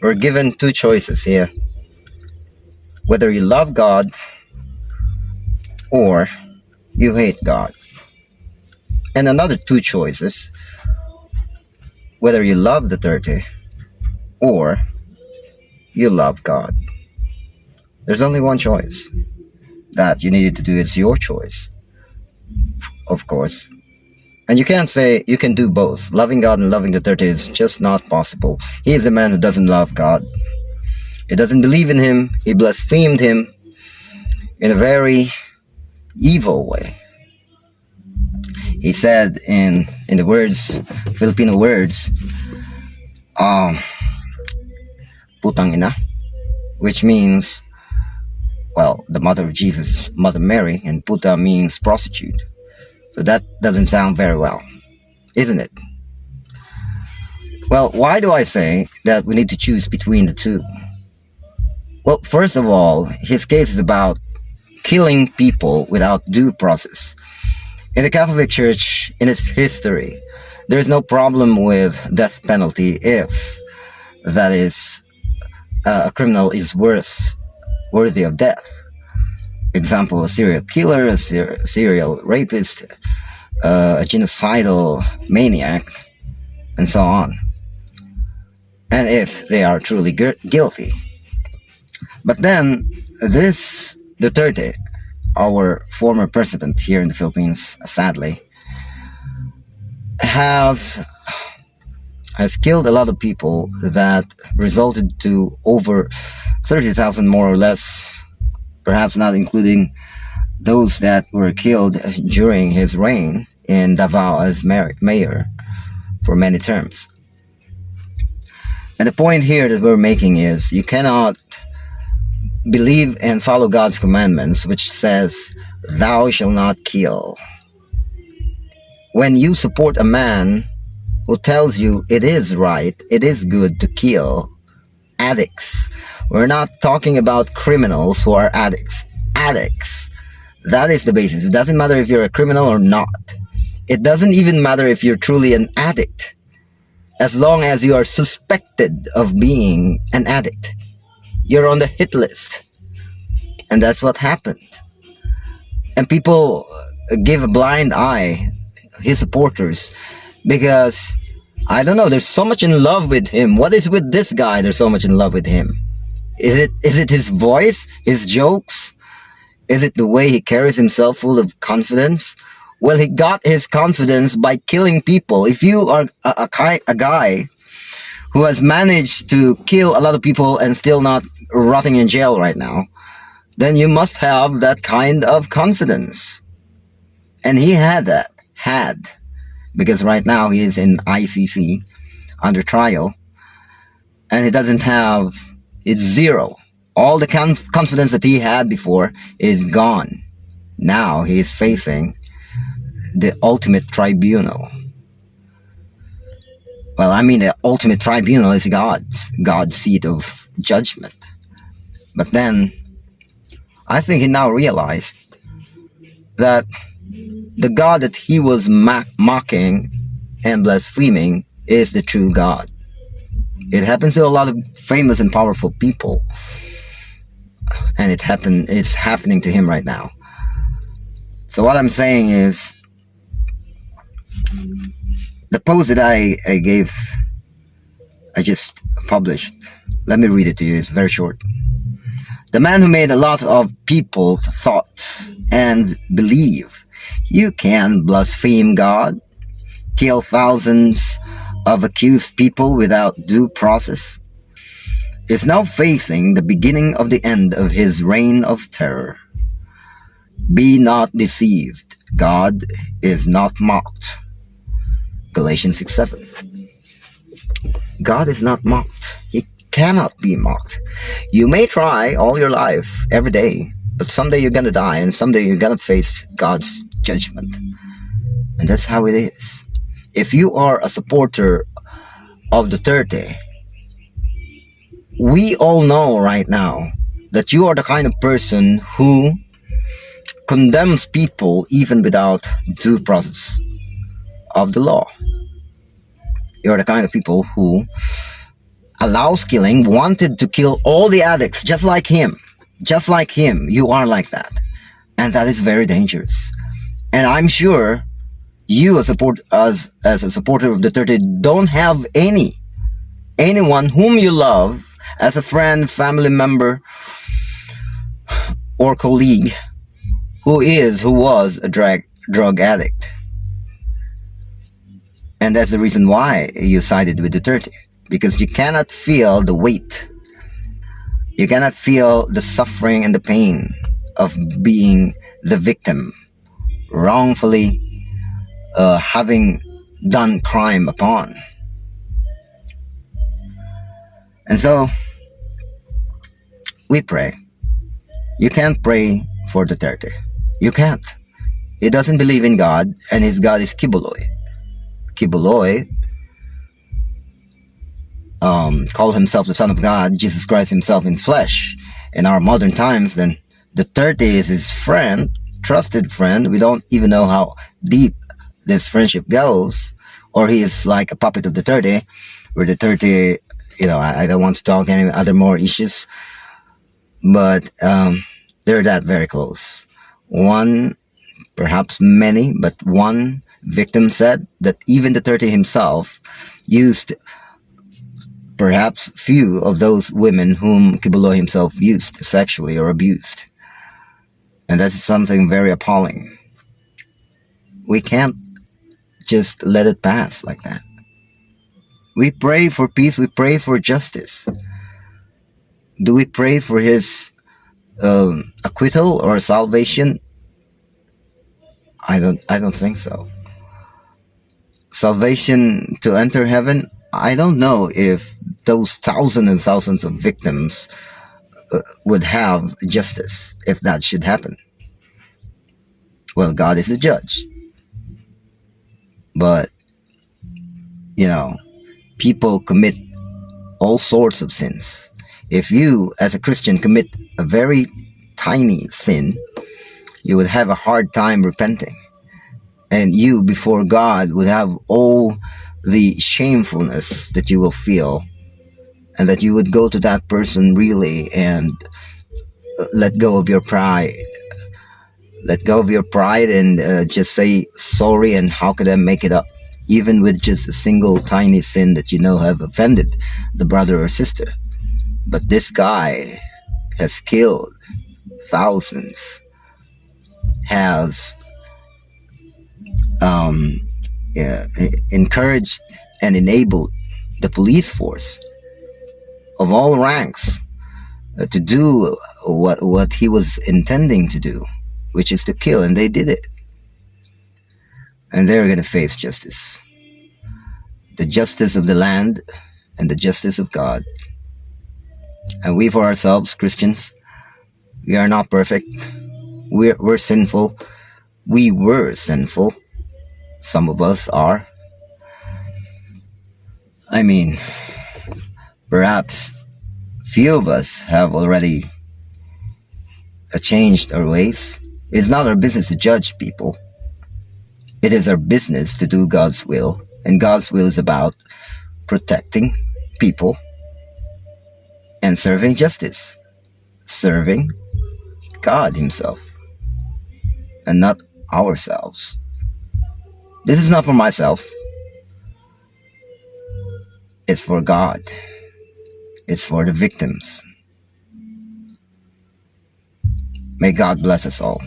We're given two choices here. Whether you love God or you hate God. And another two choices. Whether you love Duterte or you love God. There's only one choice that you needed to do. It's your choice, of course. And you can't say you can do both. Loving God and loving Duterte is just not possible. He is a man who doesn't love God. He doesn't believe in him. He blasphemed him in a very evil way. He said in the words, Filipino words, putang ina, which means, well, the mother of Jesus, Mother Mary, and puta means prostitute. So that doesn't sound very well, isn't it? Well, why do I say that we need to choose between the two? Well, first of all, his case is about killing people without due process. In the Catholic Church, in its history, there is no problem with death penalty if, that is, a criminal is worthy of death. Example, a serial killer, a serial rapist, a genocidal maniac, and so on. And if they are truly guilty. But then, this Duterte, our former president here in the Philippines, sadly, has killed a lot of people that resulted to over 30,000 more or less, perhaps not including those that were killed during his reign in Davao as mayor for many terms. And the point here that we're making is you cannot believe and follow God's commandments, which says, "Thou shalt not kill," when you support a man who tells you it is right, it is good to kill addicts. We're not talking about criminals who are addicts. Addicts. That is the basis. It doesn't matter if you're a criminal or not. It doesn't even matter if you're truly an addict. As long as you are suspected of being an addict, you're on the hit list. And that's what happened. And people give a blind eye, his supporters, because, I don't know, there's so much in love with him. What is with this guy there's so much in love with him? Is it his voice, his jokes? Is it the way he carries himself full of confidence? Well, he got his confidence by killing people. If you are a guy who has managed to kill a lot of people and still not rotting in jail right now, then you must have that kind of confidence. And he had that. Because right now he is in ICC under trial, and he doesn't have, it's zero. All the confidence that he had before is gone. Now he is facing the ultimate tribunal. Well, I mean, the ultimate tribunal is God's seat of judgment. But then, I think he now realized that the God that he was mocking and blaspheming is the true God. It happens to a lot of famous and powerful people. And it's happening to him right now. So what I'm saying is, the post that I just published, let me read it to you, it's very short. The man who made a lot of people thought and believe you can blaspheme God, kill thousands of accused people without due process, is now facing the beginning of the end of his reign of terror. Be not deceived. God is not mocked. Galatians 6:7. God is not mocked. He cannot be mocked. You may try all your life, every day, but someday you're going to die, and someday you're going to face God's judgment. And that's how it is. If you are a supporter of Duterte, we all know right now that you are the kind of person who condemns people even without due process of the law. You're the kind of people who allows killing, wanted to kill all the addicts, just like him. Just like him, you are like that. And that is very dangerous. And I'm sure you, as a supporter of Duterte, don't have anyone whom you love as a friend, family member, or colleague who was a drug addict. And that's the reason why you sided with Duterte, because you cannot feel the weight. You cannot feel the suffering and the pain of being the victim, wrongfully having done crime upon. And so we pray. You can't pray for Duterte. You can't. He doesn't believe in God, and his God is Kibuloy. Kibuloy called himself the Son of God, Jesus Christ himself in flesh. In our modern times, then Duterte is his friend, trusted friend. We don't even know how deep this friendship goes, or he is like a puppet of Duterte, where Duterte, I don't want to talk any other more issues, but they're that very close. One, perhaps many, but one victim said that even Duterte himself used perhaps few of those women whom Kibuloy himself used sexually or abused. And that is something very appalling. We can't just let it pass like that. We pray for peace. We pray for justice. Do we pray for his acquittal or salvation? I don't think so. Salvation to enter heaven? I don't know if those thousands and thousands of victims would have justice if that should happen. Well, God is the judge. But, people commit all sorts of sins. If you, as a Christian, commit a very tiny sin, you would have a hard time repenting. And you, before God, would have all the shamefulness that you will feel, and that you would go to that person really and let go of your pride. Let go of your pride and just say sorry, and how could I make it up? Even with just a single tiny sin that have offended the brother or sister. But this guy has killed thousands, has encouraged and enabled the police force of all ranks to do what he was intending to do, which is to kill, and they did it. And they're going to face justice. The justice of the land and the justice of God. And we for ourselves, Christians, we are not perfect. We're sinful. We were sinful. Some of us are. I mean, perhaps few of us have already changed our ways. It's not our business to judge people. It is our business to do God's will. And God's will is about protecting people and serving justice. Serving God himself and not ourselves. This is not for myself. It's for God. It's for the victims. May God bless us all.